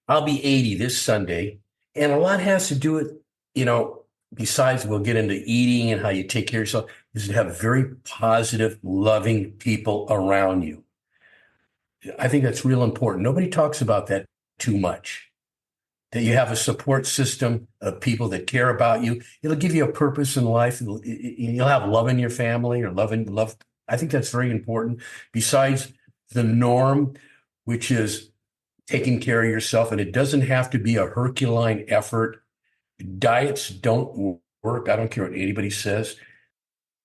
I'll be 80 this Sunday, and a lot has to do with, besides we'll get into eating and how you take care of yourself, is to have very positive, loving people around you. I think that's real important. Nobody talks about that too much. That you have a support system of people that care about you. It'll give you a purpose in life. You'll have love in your family or love. I think that's very important. Besides the norm, which is taking care of yourself, and it doesn't have to be a Herculean effort. Diets don't work. I don't care what anybody says.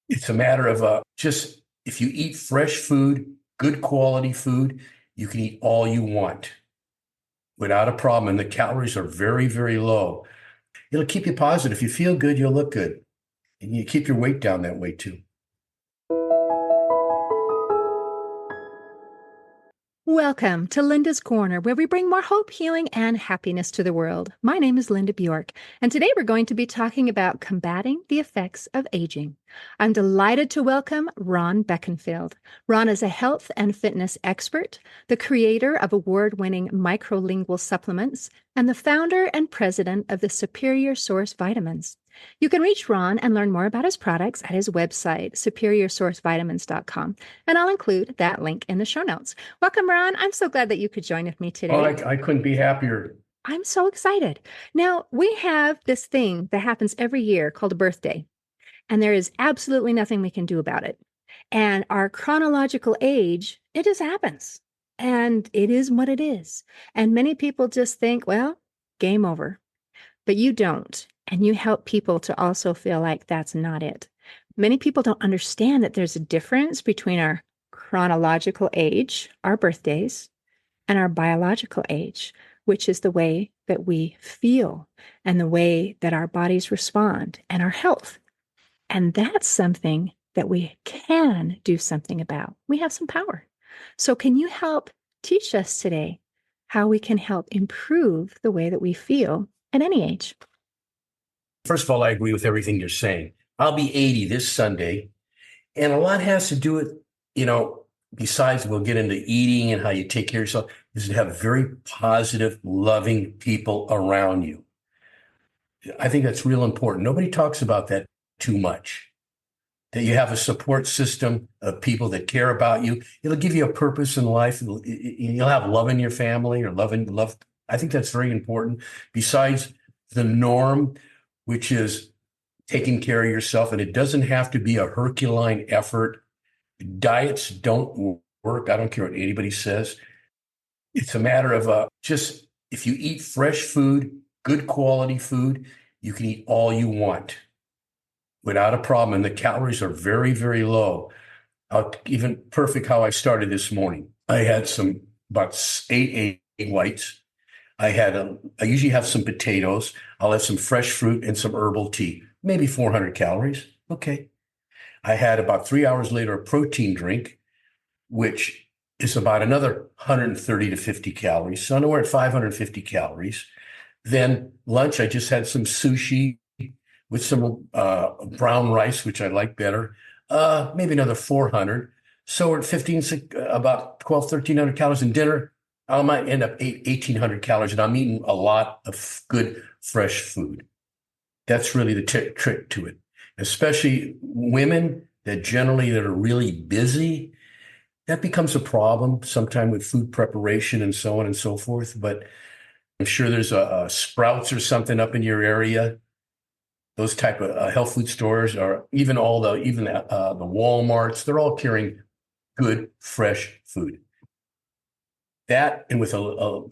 It's a matter of just if you eat fresh food, good quality food, you can eat all you want without a problem. And the calories are very, very low. It'll keep you positive. If you feel good, you'll look good. And you keep your weight down that way too. Welcome to Linda's Corner, where we bring more hope, healing, and happiness to the world. My name is Linda Bjork, and today we're going to be talking about combating the effects of aging. I'm delighted to welcome Ron Beckenfeld. Ron is a health and fitness expert, the creator of award-winning micolingual supplements, and the founder and president of the Superior Source Vitamins. You can reach Ron and learn more about his products at his website, superiorsourcevitamins.com, and I'll include that link in the show notes. Welcome, Ron. I'm so glad that you could join with me today. Oh, I couldn't be happier. I'm so excited. Now, we have this thing that happens every year called a birthday, and there is absolutely nothing we can do about it. And our chronological age, it just happens, and it is what it is. And many people just think, well, game over. But you don't. And you help people to also feel like that's not it. Many people don't understand that there's a difference between our chronological age, our birthdays, and our biological age, which is the way that we feel and the way that our bodies respond and our health. And that's something that we can do something about. We have some power. So can you help teach us today how we can help improve the way that we feel at any age? First of all, I agree with everything you're saying. I'll be 80 this Sunday, and a lot has to do with, besides we'll get into eating and how you take care of yourself, is to have very positive, loving people around you. I think that's real important. Nobody talks about that too much. That you have a support system of people that care about you. It'll give you a purpose in life. You'll have love in your family or love. I think that's very important. Besides the norm, which is taking care of yourself, and it doesn't have to be a Herculean effort. Diets don't work. I don't care what anybody says. It's a matter of just if you eat fresh food, good quality food, you can eat all you want without a problem. And the calories are very, very low. Even perfect how I started this morning. I had about eight egg whites. I usually have some potatoes. I'll have some fresh fruit and some herbal tea, maybe 400 calories. Okay. I had about 3 hours later a protein drink, which is about another 130 to 50 calories. So we're at 550 calories. Then lunch, I just had some sushi with some brown rice, which I like better, maybe another 400. So we're at about 1,300 calories. In dinner, I might end up 1,800 calories, and I'm eating a lot of good, fresh food. That's really the trick to it, especially women that are really busy. That becomes a problem sometime with food preparation and so on and so forth. But I'm sure there's a Sprouts or something up in your area. Those type of health food stores, or even the Walmarts, they're all carrying good, fresh food. That, and with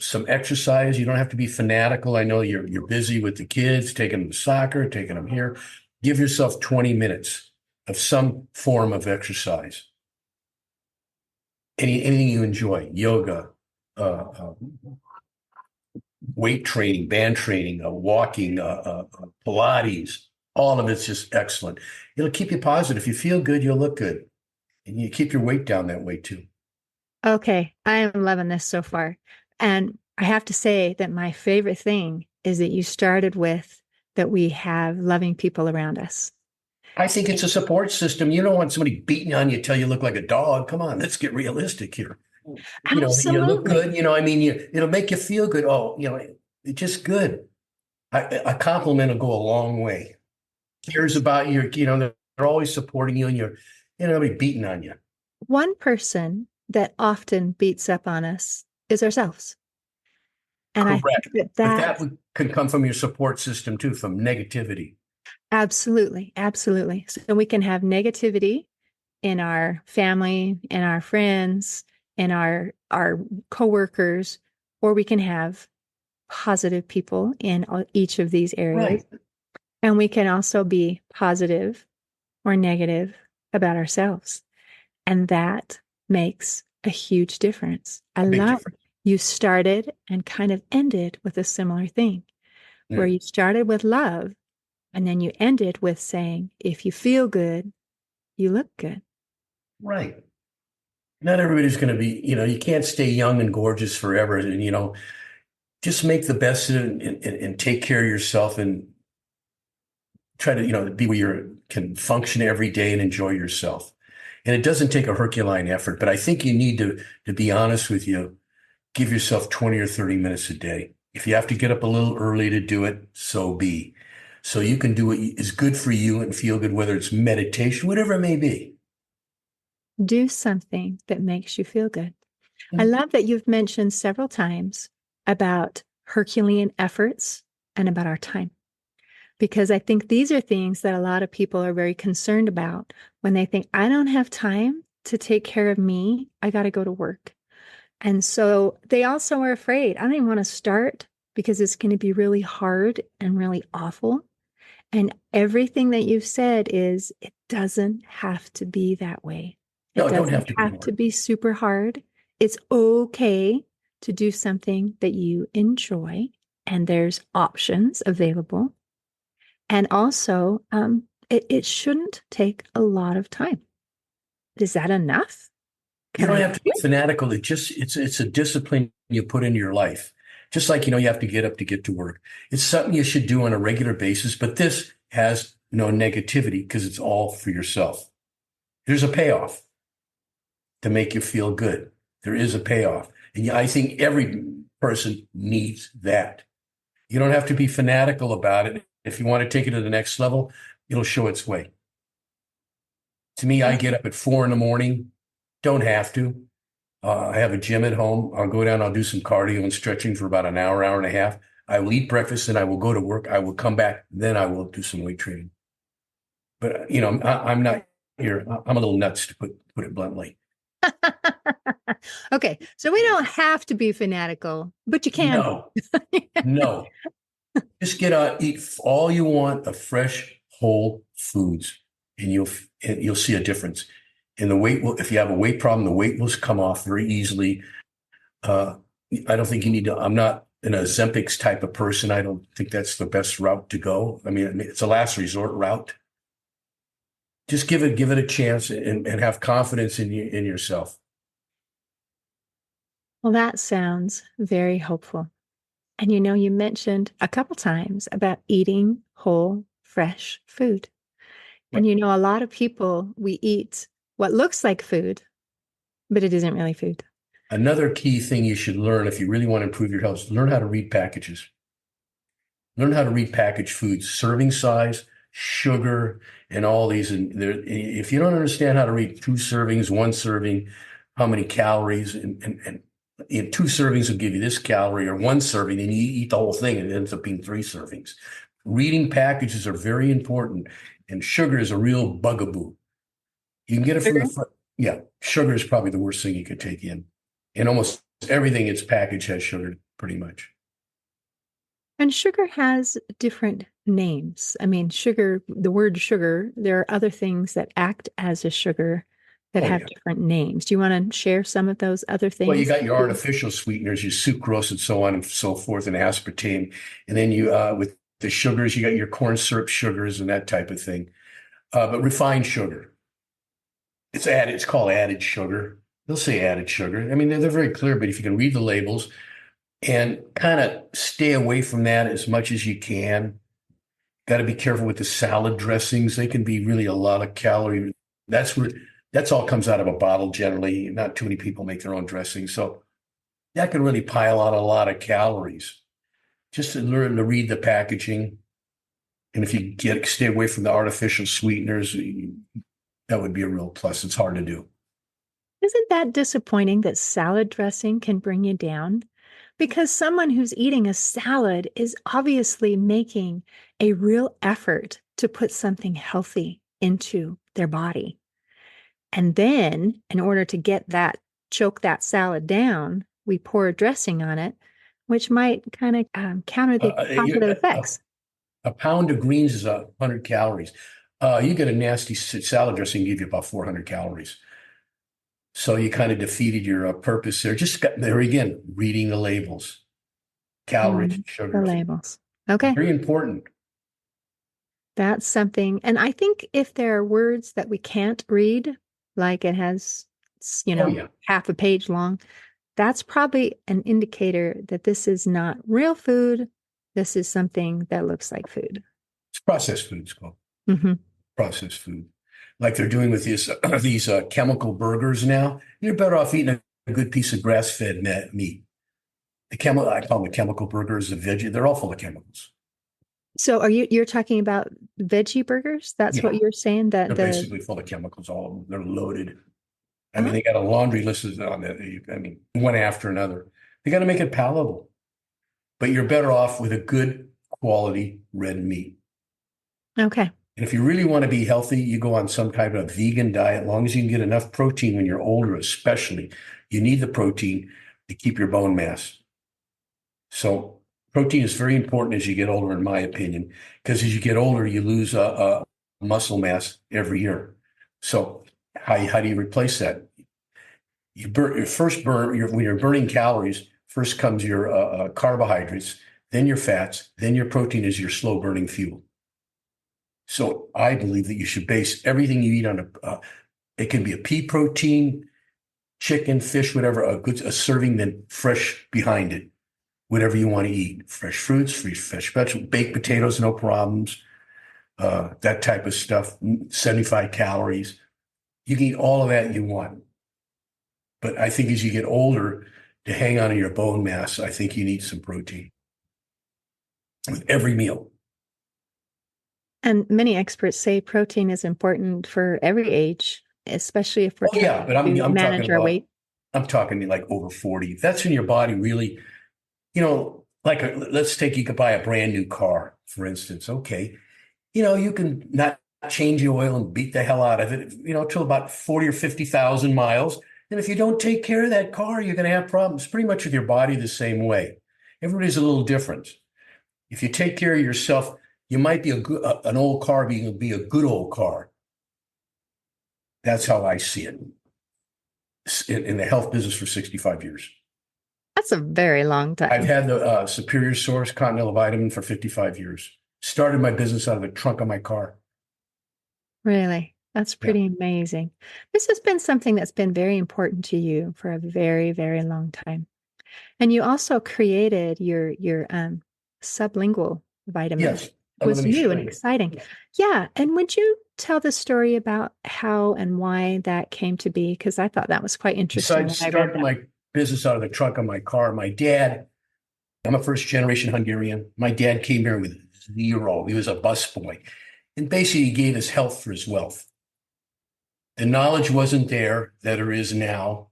some exercise, you don't have to be fanatical. I know you're busy with the kids, taking them to soccer, taking them here. Give yourself 20 minutes of some form of exercise. Anything you enjoy, yoga, weight training, band training, walking, Pilates, all of it's just excellent. It'll keep you positive. If you feel good, you'll look good. And you keep your weight down that way too. Okay, I am loving this so far. And I have to say that my favorite thing is that you started with that we have loving people around us. I think it's a support system. You don't want somebody beating on you till you look like a dog. Come on, let's get realistic here. You look Absolutely. good. It'll make you feel good. Oh, it's just good. A compliment will go a long way. Cares about they're always supporting you, and they'll be beating on you. One person that often beats up on us is ourselves. And I think Correct. that But that can come from your support system too, from negativity. absolutely, absolutely. So we can have negativity in our family, in our friends, in our coworkers, or we can have positive people in each of these areas. Right. And we can also be positive or negative about ourselves. And that makes a huge difference. I Big love difference. you started and kind of ended with a similar thing, where Yeah. you started with love and then you ended with saying, if you feel good, you look good. Right. Not everybody's going to be, you can't stay young and gorgeous forever. And, just make the best of it and take care of yourself and try to, be where you can function every day and enjoy yourself. And it doesn't take a Herculean effort, but I think you need to be honest with you, give yourself 20 or 30 minutes a day. If you have to get up a little early to do it, so be. So you can do what is good for you and feel good, whether it's meditation, whatever it may be. Do something that makes you feel good. I Mhm. love that you've mentioned several times about Herculean efforts and about our time, because I think these are things that a lot of people are very concerned about when they think, I don't have time to take care of me. I got to go to work. And so they also are afraid. I don't even want to start because it's going to be really hard and really awful. And everything that you've said is it doesn't have to be that way. It No, it don't doesn't have to be have to hard. be super hard. It's okay to do something that you enjoy, and there's options available. And also, it shouldn't take a lot of time. Is that enough? You Can don't I have do to be it? fanatical. It's a discipline you put into your life. Just like, you have to get up to get to work. It's something you should do on a regular basis, but this has no negativity because it's all for yourself. There's a payoff to make you feel good. There is a payoff. And I think every person needs that. You don't have to be fanatical about it. If you want to take it to the next level, it'll show its way. To me, I get up at 4 in the morning. Don't have to. I have a gym at home. I'll go down, I'll do some cardio and stretching for about an hour, hour and a half. I will eat breakfast and I will go to work. I will come back. Then I will do some weight training. But, I'm not here. I'm a little nuts to put it bluntly. Okay, so we don't have to be fanatical, but you can be. No, no. Just eat all you want of fresh, whole foods, and you'll see a difference. And if you have a weight problem, the weight will come off very easily. Uh, I don't think you need to. I'm not an Ozempics type of person. I don't think that's the best route to go. I mean, it's a last resort route. Just give it a chance and have confidence in yourself. Well, that sounds very hopeful. And you mentioned a couple times about eating whole, fresh food. Right. And a lot of people, we eat what looks like food, but it isn't really food. Another key thing you should learn if you really want to improve your health is learn how to read packages. Learn how to read packaged foods, serving size, sugar, and all these. And if you don't understand how to read two servings, one serving, how many calories, and two servings will give you this calorie, or one serving, and you eat the whole thing, and it ends up being three servings. Reading packages are very important, and sugar is a real bugaboo. You can get it from the Sugar. front. Yeah, sugar is probably the worst thing you could take in. And almost everything that's packaged has sugar, pretty much. And sugar has different names. I mean, sugar, the word sugar, there are other things that act as a sugar that Oh have yeah. different names. Do you want to share some of those other Well, you things? got your artificial sweeteners, your sucrose and so on and so forth, and aspartame. And then with the sugars, you got your corn syrup sugars and that type of thing. But refined sugar, it's called added sugar. They'll say added sugar. I mean, they're very clear, but if you can read the labels and kind of stay away from that as much as you can, got to be careful with the salad dressings. They can be really a lot of calorie. That's where That's all comes out of a bottle generally. Not too many people make their own dressing. So that can really pile on a lot of calories. Just to learn to read the packaging. And if you stay away from the artificial sweeteners, that would be a real plus. It's hard to do. Isn't that disappointing that salad dressing can bring you down? Because someone who's eating a salad is obviously making a real effort to put something healthy into their body. And then, in order to choke that salad down, we pour dressing on it, which might kind of counter the positive A, effects. a pound of greens is 100 calories. You get a nasty salad dressing, give you about 400 calories. So you kind of defeated your purpose there. There again, reading the labels, calories, The sugars, labels. Okay. very important. That's something. And I think if there are words that we can't read, like it has, Oh yeah, half a page long, that's probably an indicator that this is not real food. This is something that looks like food. it's processed foods called Hmm. processed food, like they're doing with these chemical burgers now. You're better off eating a good piece of grass-fed meat. I call them the chemical burgers, the veggie. They're all full of chemicals. So you're talking about veggie burgers? That's what Yeah, you're saying that they're the basically full of chemicals. All of them. They're loaded. I mean, oh, they got a laundry list on that. I mean, one after another. They got to make it palatable. But you're better off with a good quality red meat. okay. And if you really want to be healthy, you go on some type of vegan diet. As long as you can get enough protein when you're older, especially, you need the protein to keep your bone mass. So protein is very important as you get older, in my opinion, because as you get older, you lose muscle mass every year. So how do you replace that? When you're burning calories, first comes your carbohydrates, then your fats, then your protein is your slow burning fuel. So I believe that you should base everything you eat on it can be a pea protein, chicken, fish, whatever, a serving, then fresh behind it, whatever you want to eat. Fresh fruits, fresh vegetables, baked potatoes, no problems. That type of stuff, 75 calories. You can eat all of that you want. But I think as you get older, to hang on to your bone mass, I think you need some protein with every meal. And many experts say protein is important for every age, especially if we're Oh yeah, trying but to I'm talking manage our about weight. I'm talking like over 40. That's when your body really, let's take you could buy a brand new car, for instance. Okay, you can not change the oil and beat the hell out of it, till about 40 or 50,000 miles. And if you don't take care of that car, you're going to have problems pretty much with your body the same way. Everybody's a little different. If you take care of yourself, you might be an old car be a good old car. That's how I see it in the health business for 65 years. That's a very long I've time. had the Superior Source Continental Vitamin for 55 years. Started my business out of the trunk of my car. Really. That's Yeah. pretty amazing. This has been something that's been very important to you for a very, very long time. And you also created your sublingual vitamin. Yes. It Let was me new and explain it. exciting. Yeah. And would you tell the story about how and why that came to be? Because I thought that was quite interesting Besides when I read starting that. my business out of the trunk of my car, I'm a first generation Hungarian. My dad came here with zero. He was a busboy. And basically, he gave his health for his wealth. The knowledge wasn't there that there is now.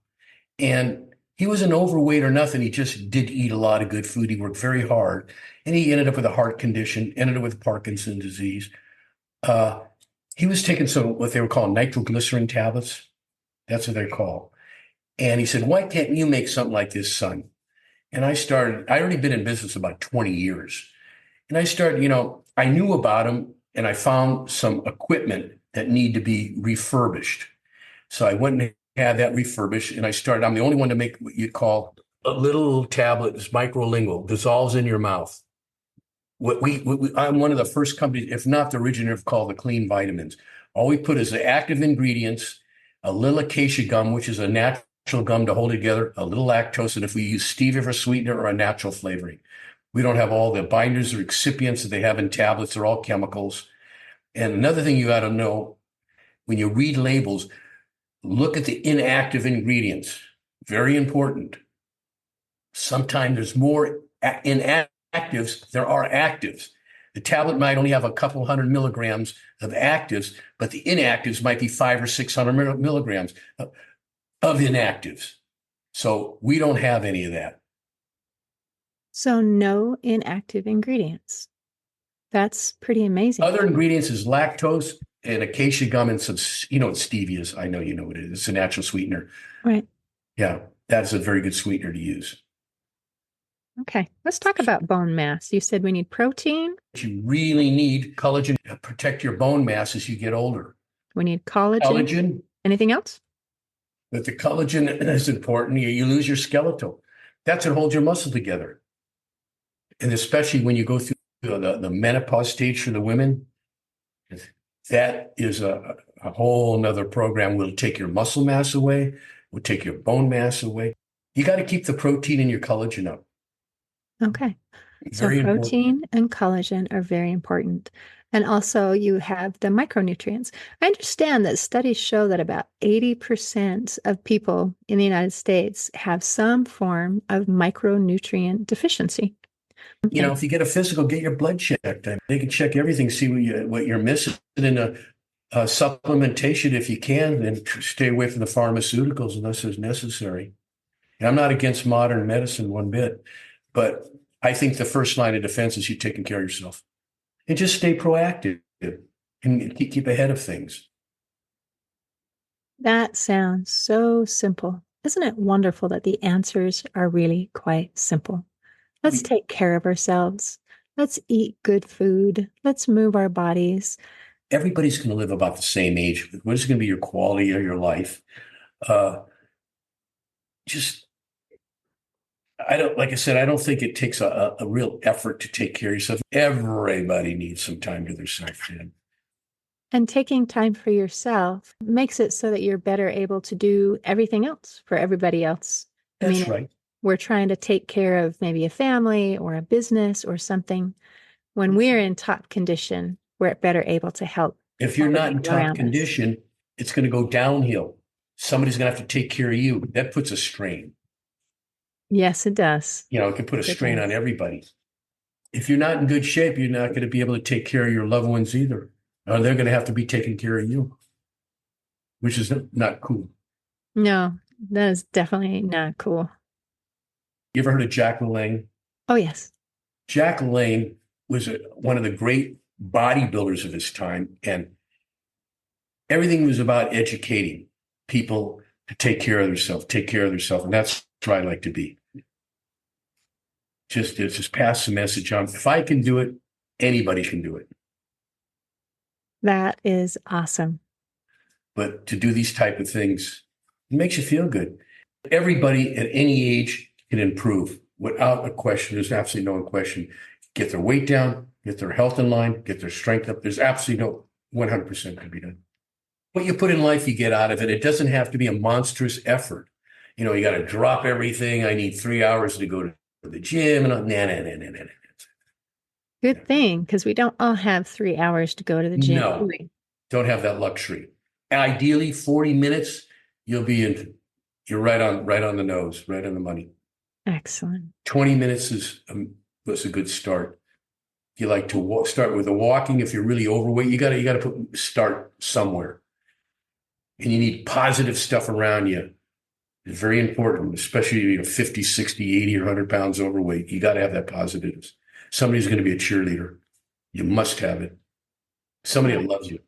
And he wasn't overweight or nothing. He just did eat a lot of good food. He worked very hard. And he ended up with a heart condition, ended up with Parkinson's disease. Uh, he was taking some, what they were called nitroglycerin tablets. That's what they're called. And he said, "Why can't you make something like this, son?" And I already been in business about 20 years. And I started, I knew about them and I found some equipment that need to be refurbished. So I went and had that refurbished and I'm the only one to make what you call a little tablet. It's microlingual, dissolves in your mouth. I'm one of the first companies, if not the originator, called the clean vitamins. All we put is the active ingredients, a little acacia gum, which is a natural gum to hold it together, a little lactose, and if we use stevia for sweetener or a natural flavoring. We don't have all the binders or excipients that they have in tablets. They're all chemicals. And another thing you got to know when you read labels, Look at the inactive ingredients. Very important. Sometimes there's more inactives, there are actives. The tablet might only have a couple hundred milligrams of actives, but the inactives might be 500 or 600 milligrams of inactives. So we don't have any of that. So no inactive ingredients. That's pretty amazing. Other ingredients is lactose and acacia gum and some, you know what stevia is. I know you know what it is. It's a natural sweetener. Right. Yeah, that's a very good sweetener to use. Okay. Let's talk about bone mass. You said we need protein. You really need collagen to protect your bone mass as you get older. We need collagen. Collagen, Anything else? but the collagen is important. You lose your skeletal. That's what holds your muscle together. And especially when you go through the menopause stage for the women, that is a whole nother program. Will take your muscle mass away, will take your bone mass away. You got to keep the protein and your collagen up. Okay. So Very protein important. and collagen are very important. And also you have the micronutrients. I understand that studies show that about 80% of people in the United States have some form of micronutrient deficiency. You know, if you get a physical, get your blood checked. They can check everything, see what you're missing in a supplementation if you can, and stay away from the pharmaceuticals unless it's necessary. And I'm not against modern medicine one bit, but I think the first line of defense is you taking care of yourself and just stay proactive and keep ahead of things. That sounds so simple. Isn't it wonderful that the answers are really quite simple? Let's take care of ourselves. Let's eat good food. Let's move our bodies. Everybody's going to live about the same age. What is going to be your quality of your life? Uh, just, I don't, like I said, I don't think it takes a real effort to take care of yourself. Everybody needs some time to themselves, Dan. And taking time for yourself makes it so that you're better able to do everything else for everybody else. I That's mean, right. we're trying to take care of maybe a family or a business or something. When we're in top condition, we're better able to help If you're all the not in people top around us. condition, it's going to go downhill. Somebody's going to have to take care of you. That puts a strain. Yes, it does. You know, it can put a It strain on does. everybody. If you're not in good shape, you're not going to be able to take care of your loved ones either. Or they're going to have to be taking care of you, which is not cool. No, that is definitely not cool. You ever heard of Jack LaLanne? Oh, yes. Jack LaLanne was one of the great bodybuilders of his time, and everything was about educating people to take care of themselves, and that's where I like to be. Just pass the message on. If I can do it, anybody can do it. That is awesome. But to do these type of things, it makes you feel good. Everybody at any age can improve without a question. There's absolutely no question. Get their weight down, get their health in line, get their strength up. There's absolutely no 100% can be done. What you put in life, you get out of it. It doesn't have to be a monstrous effort. You know, you got to drop everything. I need 3 hours to go to the gym. And nah. Good thing, because we don't all have 3 hours to go to the gym, do No, we? don't have that luxury. Ideally, 40 minutes, you're right on the nose, right on the money. Excellent. 20 minutes was a good start. You like to start with the walking. If you're really overweight, you got to start somewhere. And you need positive stuff around you. It's very important, especially 50, 60, 80, or 100 pounds overweight. You got to have that positives. Somebody's going to be a cheerleader. You must have it. Somebody that loves you.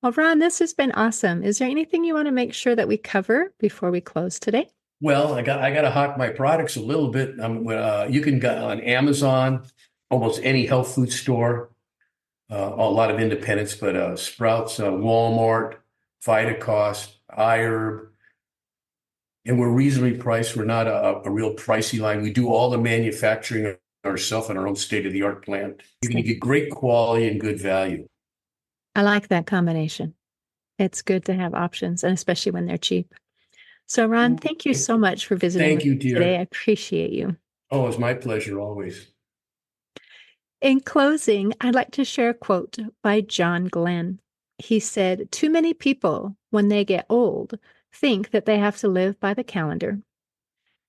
Well, Ron, this has been awesome. Is there anything you want to make sure that we cover before we close today? Well, I got to hawk my products a little bit. You can go on Amazon, almost any health food store, a lot of independents, but Sprouts, Walmart, Vitacost, iHerb, and we're reasonably priced. We're not a real pricey line. We do all the manufacturing ourselves in our own state-of-the-art plant. You're going to get great quality and good value. I like that combination. It's good to have options, and especially when they're cheap. So, Ron, thank you so much for visiting Thank with you, me today. I dear. appreciate you. Oh, it's my pleasure always. In closing, I'd like to share a quote by John Glenn. He said, "Too many people when they get old, think that they have to live by the calendar.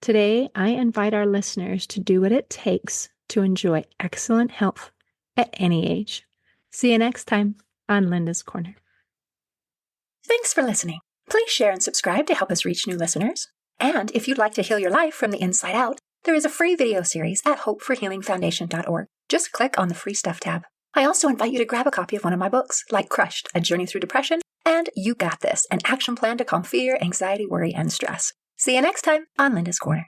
Today, I invite our listeners to do what it takes to enjoy excellent health at any age. See you next time on Linda's Corner. Thanks for listening. Please share and subscribe to help us reach new listeners. And if you'd like to heal your life from the inside out, there is a free video series at hopeforhealingfoundation.org. Just click on the Free Stuff tab. I also invite you to grab a copy of one of my books, like Crushed, A Journey Through Depression, and You Got This, an action plan to calm fear, anxiety, worry, and stress. See you next time on Linda's Corner.